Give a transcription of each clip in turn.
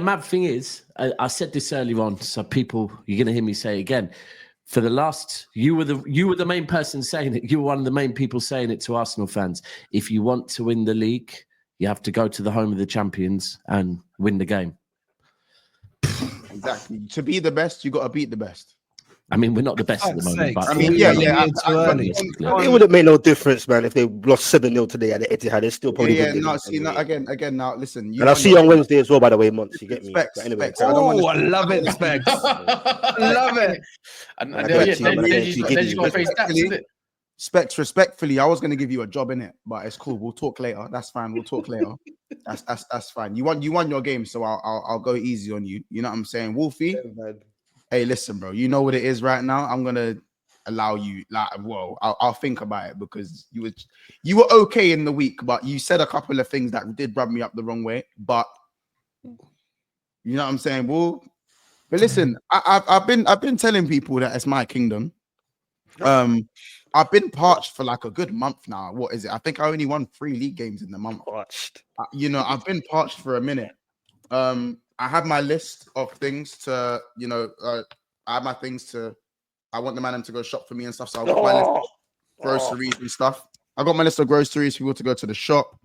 mad thing is, I said this earlier on, so people, you're going to hear me say it again. For the last, you were the main person saying it. You were one of the main people saying it to Arsenal fans. If you want to win the league, you have to go to the home of the champions and win the game. Exactly. To be the best, you got to beat the best. I mean, we're not the best at the moment, but I mean, it would have made no difference, man. If they lost 7-0 today at the Etihad, they still probably again. Now, listen. And I'll see you on Wednesday as well. By the way, Monts, you get me. Specs, anyway, I love it, Specs. I love it. Specs, respectfully, I was going to give you a job in it, but it's cool. We'll talk later. That's fine. We'll talk later. That's fine. You won your game, so I'll go easy on you. You know what I'm saying, Wolfie? Yeah, hey, listen, bro. You know what it is right now. I'm gonna allow you. I'll think about it because you were okay in the week, but you said a couple of things that did rub me up the wrong way. But you know what I'm saying, Well, but listen, I've been telling people that it's my kingdom. I've been parched for like a good month now. What is it? I think I only won 3 league games in the month. Parched. I've been parched for a minute. I have my list of things to, I have my things to, I want the man to go shop for me and stuff. So I've got my list of groceries and stuff. I've got my list of groceries for people to go to the shop.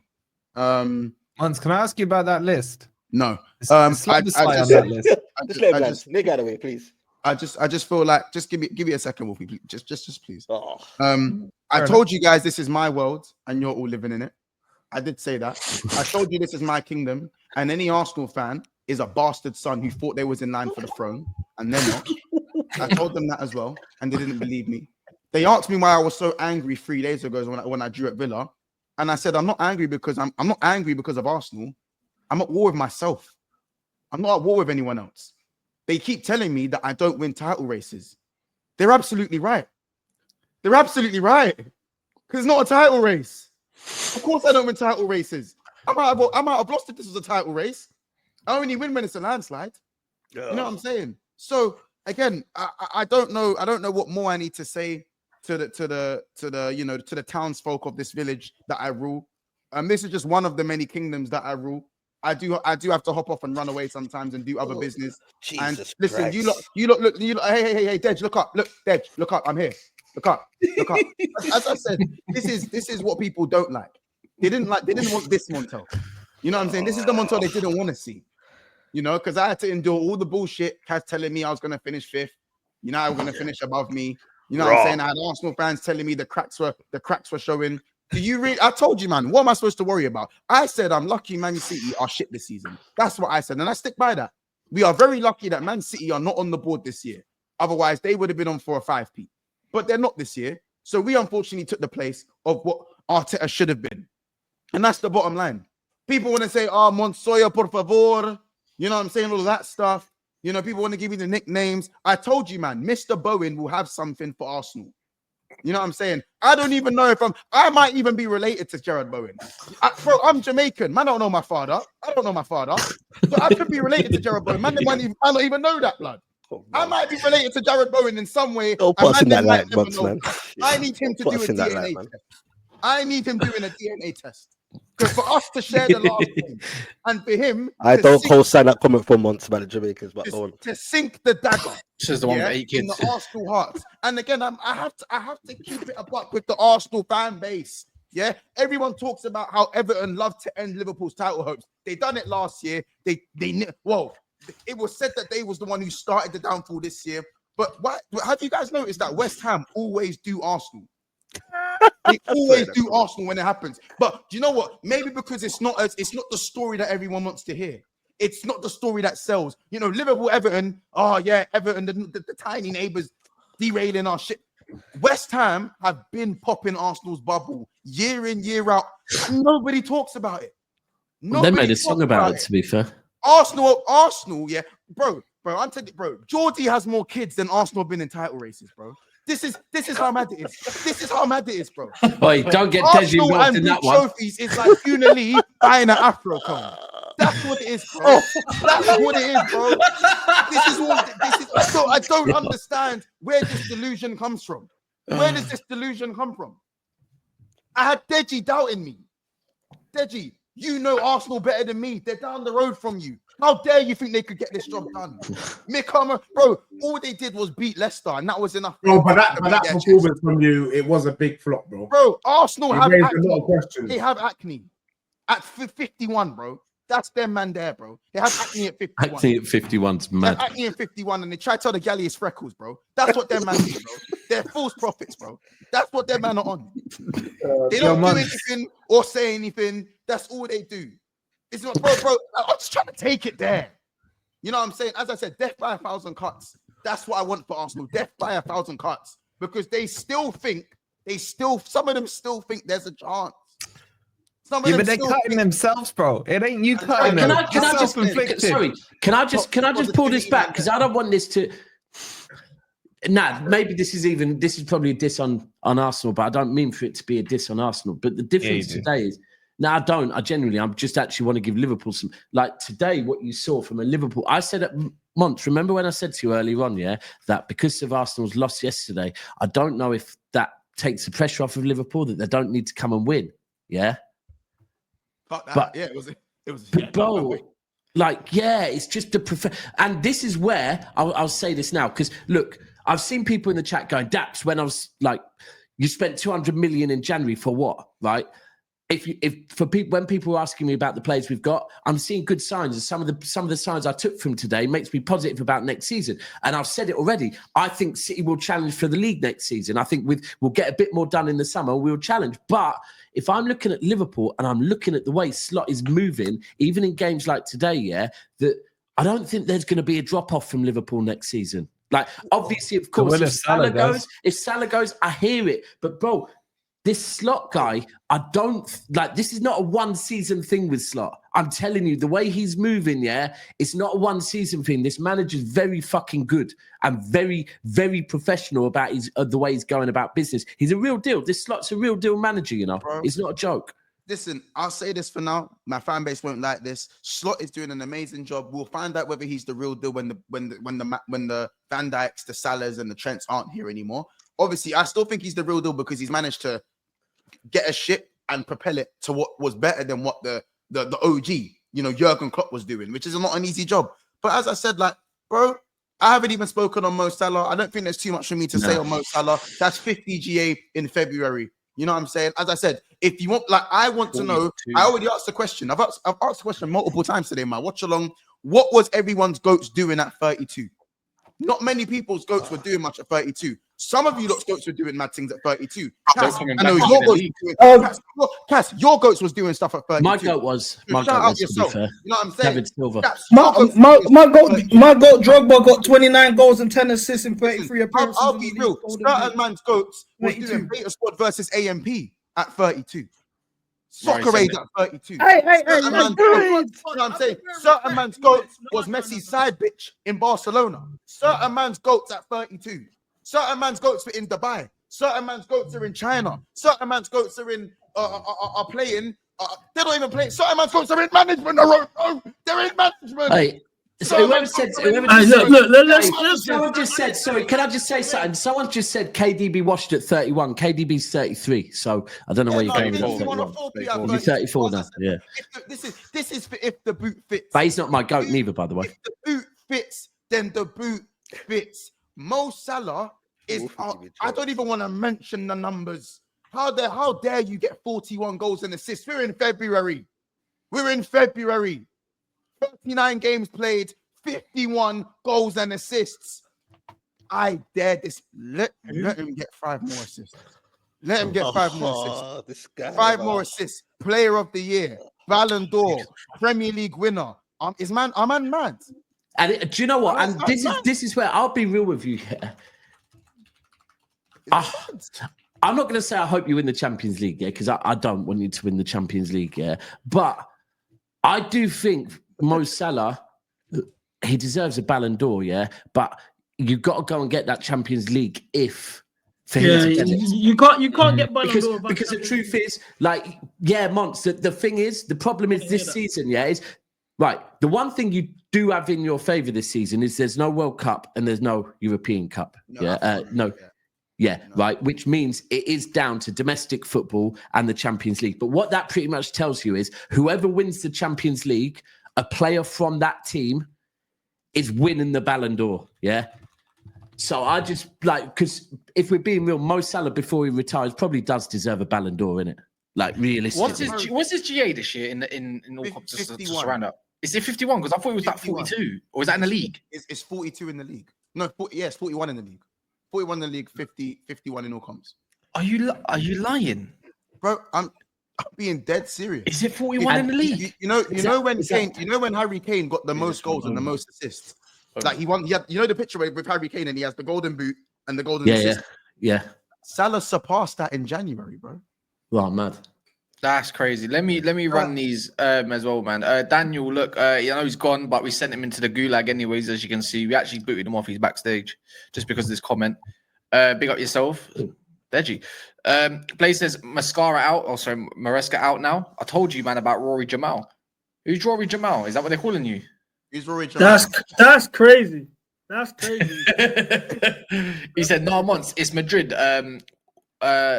Monts, can I ask you about that list? No. Nick out of the way, please. I just feel like, just give me a second, Wolfie, please. Just please. I told you guys this is my world and you're all living in it. I did say that. I told you this is my kingdom, and any Arsenal fan is a bastard son who thought they was in line for the throne, and they're not. I told them that as well, and they didn't believe me. They asked me why I was so angry 3 days ago when I drew at Villa, and I said I'm not angry because I'm not angry because of Arsenal. I'm at war with myself. I'm not at war with anyone else. They keep telling me that I don't win title races. They're absolutely right. They're absolutely right. Because it's not a title race. Of course I don't win title races. I might have lost if this was a title race. I only win when it's a landslide. You know what I'm saying? So again, I don't know what more I need to say to the townsfolk of this village that I rule. This is just one of the many kingdoms that I rule. I do have to hop off and run away sometimes and do other business. Jesus and listen, Christ. you look, hey, Dej, look up, look up, I'm here. Look up. As I said, this is what people don't like. They didn't want this Montel. You know what I'm saying? This is the Montel they didn't want to see. Because I had to endure all the bullshit. Kaz telling me I was going to finish 5th. I was going to finish above me. You know what I'm saying? I had Arsenal fans telling me the cracks were showing. Do you read? I told you, man. What am I supposed to worry about? I said I'm lucky Man City are shit this season. That's what I said, and I stick by that. We are very lucky that Man City are not on the board this year. Otherwise, they would have been on for a 5p. But they're not this year. So we unfortunately took the place of what Arteta should have been. And that's the bottom line. People want to say, Monsoya, por favor. You know what I'm saying? All of that stuff. People want to give me the nicknames. I told you, man, Mr. Bowen will have something for Arsenal. You know what I'm saying? I don't even know if I might even be related to Gerard Bowen. Bro, I'm Jamaican. Man, I don't know my father. So I could be related to Gerard Bowen. Man, I don't even know that, blood. I might be related to Jared Bowen in some way. Man. I need him to do a DNA test. I need him doing a DNA test. Because for us to share the last game and for him, I don't co-sign that comment for Monts about the Jamaicans, but to sink the dagger. This is the one with 8 kids In the Arsenal hearts. And again, I have to keep it a buck with the Arsenal fan base. Yeah, everyone talks about how Everton love to end Liverpool's title hopes. They done it last year. It was said that they was the one who started the downfall this year. But have you guys noticed that West Ham always do Arsenal? They always do Arsenal when it happens. But do you know what? Maybe because it's not the story that everyone wants to hear. It's not the story that sells. Liverpool, Everton. Oh yeah, Everton, the tiny neighbors derailing our shit. West Ham have been popping Arsenal's bubble year in, year out. Nobody talks about it. They made a song about it, to be fair. Arsenal, yeah. Bro, I'm telling you, bro. Geordie has more kids than Arsenal have been in title races, bro. This is how mad it is. This is how mad it is, bro. Wait, don't get Deji involved in that one. Trophies is like Unili buying an Afro cone. That's what it is, bro. That's what it is, bro. I don't understand where this delusion comes from. Where does this delusion come from? I had Deji doubting me. Deji, you know Arsenal better than me. They're down the road from you. How dare you think they could get this job done? Mick Harmer, bro, all they did was beat Leicester, and that was enough. Bro, but that performance from you, it was a big flop, bro. Bro, Arsenal have raised a acne. lot of questions. They have acne at 51, bro. That's their man there, bro. They have acne at 51. Acne at 51's They mad. have acne at 51, and they try to tell the galley it's freckles, bro. That's what their man is, bro. They're false prophets, bro. That's what their man are on. They don't do anything or say anything. That's all they do. It's not, bro. I'm just trying to take it there. You know what I'm saying? As I said, death by 1,000 cuts. That's what I want for Arsenal. Death by 1,000 cuts. Because some of them still think there's a chance. Some of them but they're cutting themselves, bro. It ain't you cutting them. Can I just pull this back? Because I don't want this to. Maybe this is probably a diss on Arsenal, but I don't mean for it to be a diss on Arsenal. But the difference today is, I don't. I'm just actually want to give Liverpool some, like today, what you saw from a Liverpool. I said at Monts, remember when I said to you earlier on, that because of Arsenal's loss yesterday, I don't know if that takes the pressure off of Liverpool, that they don't need to come and win. Yeah. It was. Bro, it's just the and this is where I'll say this now, because look, I've seen people in the chat going, Daps, when I was like, you spent 200 million in January for what, right? When people are asking me about the players we've got, I'm seeing good signs, and some of the signs I took from today makes me positive about next season. And I've said it already. I think City will challenge for the league next season. I think we'll get a bit more done in the summer. We'll challenge. But if I'm looking at Liverpool and I'm looking at the way Slot is moving, even in games like today, that I don't think there's going to be a drop off from Liverpool next season. Like, obviously, of course, if Salah goes, I hear it. But bro, this Slot guy, I don't like. This is not a one-season thing with Slot. I'm telling you, the way he's moving, it's not a one-season thing. This manager's very fucking good and very, very professional about the way he's going about business. He's a real deal. This Slot's a real deal manager, Bro, it's not a joke. Listen, I'll say this for now. My fan base won't like this. Slot is doing an amazing job. We'll find out whether he's the real deal when the Van Dijks, the Salahs, and the Trents aren't here anymore. Obviously, I still think he's the real deal because he's managed to get a ship and propel it to what was better than what the OG, Jurgen Klopp was doing, which is not an easy job. But as I said, bro, I haven't even spoken on Mo Salah. I don't think there's too much for me to say on Mo Salah. That's 50 GA in February. You know what I'm saying? As I said, if you want, I want to know. I already asked the question. I've asked the question multiple times today, my watch along. What was everyone's goats doing at 32? Not many people's goats were doing much at 32. Some of you lot's goats were doing mad things at 32. Cass, I know your goats. Cass, your goats was doing stuff at 32. My goat was. Shout out yourself. You know what I'm saying? David Silva. My goat Drogba got 29 goals and 10 assists in 33 appearances. I'll be real. Certain man's goats was doing beta squad versus AMP at 32. Soccer Aid at 32. Hey, you know what I'm saying? Certain man's goats was Messi's side bitch in Barcelona. Certain man's goats at 32. Certain man's goats were in Dubai. Certain man's goats are in China. Certain man's goats are in are playing. They don't even play. Certain man's goats are in management. They're in management. Hey. So whoever said, someone just said, sorry, can I just say something? Someone just said KDB washed at 31. KDB's 33. So I don't know where you're going with that. You're 34 now. Yeah. This is for if the boot fits. But he's not my goat neither, by the way. If the boot fits, then the boot fits. Mo Salah is. I don't even want to mention the numbers. How dare you get 41 goals and assists? We're in February. 39 games played, 51 goals and assists. I dare this. Let him get 5 more assists. Let him get 5 more assists. This guy, 5 more assists. Player of the year, Ballon d'Or, Premier League winner. I'm mad. And do you know what? And this is where I'll be real with you. I'm not going to say I hope you win the Champions League, because I don't want you to win the Champions League, but I do think Mo Salah, he deserves a Ballon d'Or, but you got to go and get that Champions League for him to get it. You can't get Ballon d'Or because the truth is, Monts, the thing is, the problem is this season, is right. The one thing you do have in your favour this season is there's no World Cup and there's no European Cup. Right. Which means it is down to domestic football and the Champions League. But what that pretty much tells you is whoever wins the Champions League a player from that team is winning the Ballon d'Or. Yeah. So I just like, because if we're being real, Mo Salah before he retires probably does deserve a Ballon d'Or, innit? Like realistically. What's his GA this year in all comps just to 51. surround up? Is it 51? Because I thought it was like 42. Or is that in the league? It's 42 in the league. No, it's 41 in the league. 41 in the league, 51 in all comps. Are you lying? Bro, I'm being dead serious. Is it 41 in the league? You know when Kane, you know when Harry Kane got the most goals and the most assists? Like he won, you know the picture with Harry Kane and he has the golden boot and the golden assist. Yeah. Salah surpassed that in January, bro. Well, mad. That's crazy. Let me run these as well, man. Daniel, look, I know he's gone, but we sent him into the gulag anyways, as you can see. We actually booted him off his backstage just because of this comment. Big up yourself. Deji. Blaze says Mascara out. Oh, sorry, Maresca out now. I told you, man, about Rory Jamal. Who's Rory Jamal? Is that what they're calling you? Who's Rory Jamal? That's crazy. That's crazy. He said, no, Monts, it's Madrid.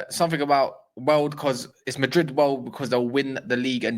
Something about world because it's Madrid world because they'll win the league and